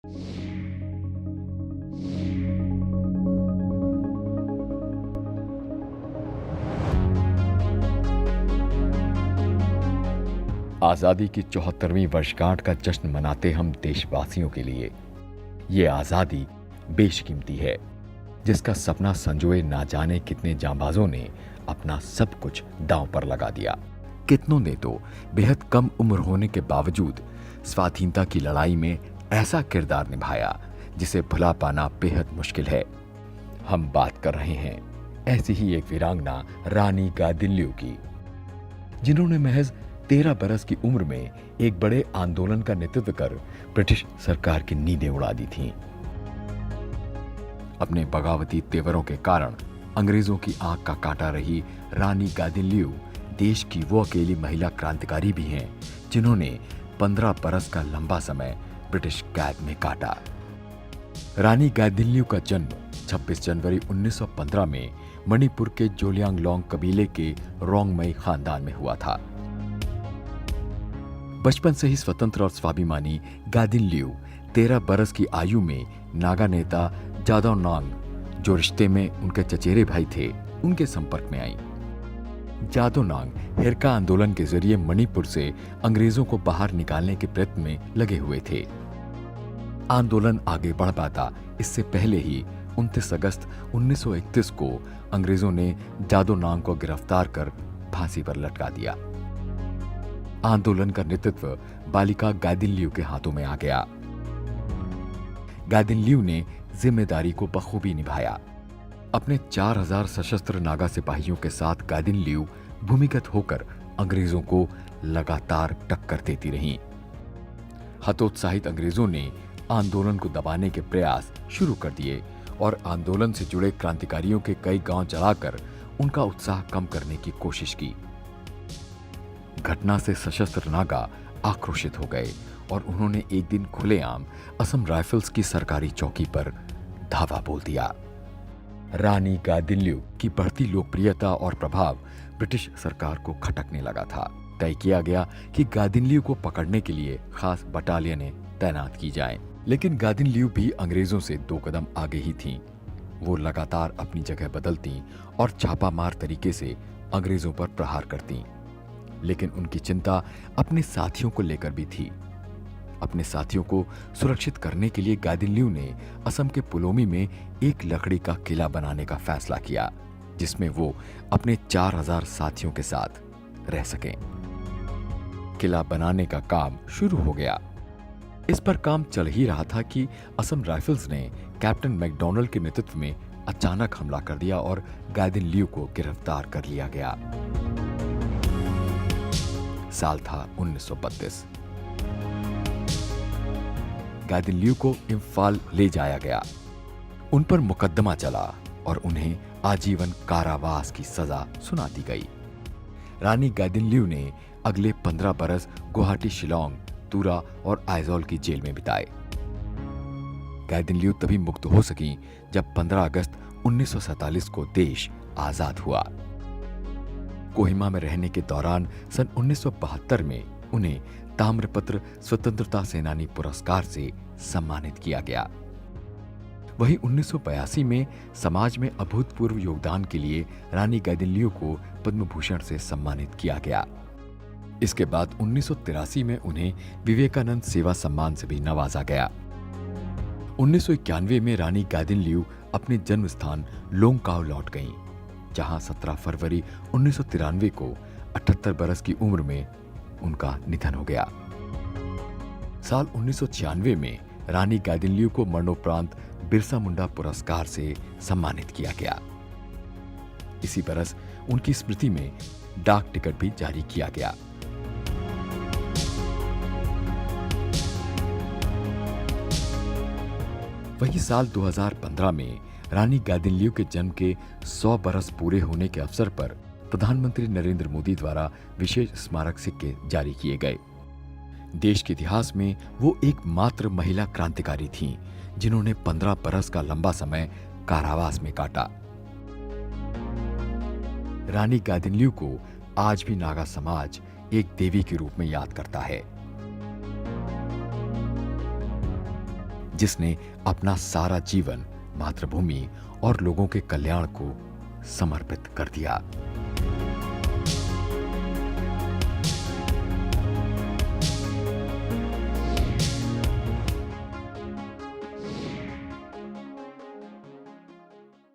आजादी की 74वीं वर्षगांठ का जश्न मनाते हम देशवासियों के लिए ये आजादी बेशकीमती है, जिसका सपना संजोए ना जाने कितने जांबाजों ने अपना सब कुछ दांव पर लगा दिया। कितनों ने तो बेहद कम उम्र होने के बावजूद स्वाधीनता की लड़ाई में ऐसा किरदार निभाया जिसे भुला पाना बेहद मुश्किल है। हम बात कर रहे हैं ऐसी ही एक वीरांगना रानी गादिल्ल्यू की, जिन्होंने महज 13 बरस की उम्र में एक बड़े आंदोलन का नेतृत्व कर ब्रिटिश सरकार की नींदें उड़ा दी थीं। अपने बगावती तेवरों के कारण अंग्रेजों की आंख का कांटा रही रानी गादिल्ल्यू देश की वो अकेली महिला क्रांतिकारी भी हैं जिन्होंने 15 बरस का लंबा समय ब्रिटिश कैद में काटा। रानी गादिल्ल्यू का जन्म 26 जनवरी 1915 में मणिपुर के जोलियांगलोंग कबीले के रोंगमई खानदान में हुआ था। बचपन से ही स्वतंत्र और स्वाभिमानी गादिल्ल्यू 13 बरस की आयु में नागा नेता जादव नांग, जो रिश्ते में उनके चचेरे भाई थे, उनके संपर्क में आई। जादव नांग हिरका आंदोलन के जरिए मणिपुर से अंग्रेजों को बाहर निकालने के प्रयत्न में लगे हुए थे। आंदोलन आगे बढ़ पाता इससे पहले ही 29 अगस्त 1931 को अंग्रेजों ने जादव नांग को गिरफ्तार कर फांसी पर लटका दिया। आंदोलन का नेतृत्व बालिका गादिल्ल्यू के हाथों में आ गया। गादिल्ल्यू ने जिम्मेदारी को बखूबी निभाया। अपने 4000 सशस्त्र नागा सिपाहियों के साथ गादिल्ल्यू भूमिगत होकर अंग्रेजों को लगातार टक्कर देती रहीं। हतोत्साहित अंग्रेजों ने आंदोलन को दबाने के प्रयास शुरू कर दिए और आंदोलन से जुड़े क्रांतिकारियों के कई गांव जलाकर उनका उत्साह कम करने की कोशिश की। घटना से सशस्त्र नागा आक्रोशित हो गए और उन्होंने एक दिन खुलेआम असम राइफल्स की सरकारी चौकी पर धावा बोल दिया। रानी गादिल्ल्यू की बढ़ती लोकप्रियता और प्रभाव ब्रिटिश सरकार को खटकने लगा था। तय किया गया कि गादिल्ल्यू को पकड़ने के लिए खास बटालियनें तैनात की जाएं। लेकिन गादिल्ल्यू भी अंग्रेजों से 2 कदम आगे ही थीं। वो लगातार अपनी जगह बदलती और छापामार तरीके से अंग्रेजों पर प्रहार करती। लेकिन उनकी चिंता अपने साथियों को लेकर भी थी। अपने साथियों को सुरक्षित करने के लिए गादिल्ल्यू ने असम के पुलोमी में एक लकड़ी का किला बनाने का फैसला किया, जिसमें वो अपने 4000 साथियों के साथ रह सकें। किला बनाने का काम शुरू हो गया। इस पर काम चल ही रहा था कि असम राइफल्स ने कैप्टन मैकडॉनल्ड के नेतृत्व में अचानक हमला कर दिया और गादिल्ल्यू को गिरफ्तार कर लिया गया। साल था 1932। गादिल्ल्यू को इम्फाल ले जाया गया। उन पर मुकदमा चला और उन्हें आजीवन कारावास की सजा सुना दी गई। रानी गादिल्ल्यू ने अगले 15 बरस गुवाहाटी, शिलोंग, तुरा और आइजोल की जेल में बिताए। गादिल्ल्यू तभी मुक्त हो सकी जब 15 अगस्त 1947 को देश आजाद हुआ। कोहिमा में रहने के दौरान सन 1972 में उन्हें ताम्रपत्र स्वतंत्रता सेनानी पुरस्कार से सम्मानित किया गया। वहीं 1982 में समाज में अभूतपूर्व योगदान के लिए रानी गादिल्ल्यू को पद्म भूषण से सम्मानित किया गया। इसके बाद 1983 में उन्हें विवेकानंद सेवा सम्मान से भी नवाजा गया। 1991 में रानी गादिल्ल्यू अपने जन्म स्थान लोंगकाव लौट गईं, जहां 17 फरवरी 1993 को 78 बरस की उम्र में उनका निधन हो गया। साल 1996 में रानी गादिल्ल्यू को मरणोपरांत बिरसा मुंडा पुरस्कार से सम्मानित किया गया। इसी बरस उनकी स्मृति में डाक टिकट भी जारी किया गया। वही साल 2015 में रानी गादिल्ल्यू के जन्म के 100 बरस पूरे होने के अवसर पर प्रधानमंत्री नरेंद्र मोदी द्वारा विशेष स्मारक सिक्के जारी किए गए। देश के इतिहास में वो एकमात्र महिला क्रांतिकारी थीं, जिन्होंने 15 बरस का लंबा समय कारावास में काटा। रानी गादिल्ल्यू को आज भी नागा समाज एक देवी के रूप में याद करता है। जिसने अपना सारा जीवन मातृभूमि और लोगों के कल्याण को समर्पित कर दिया।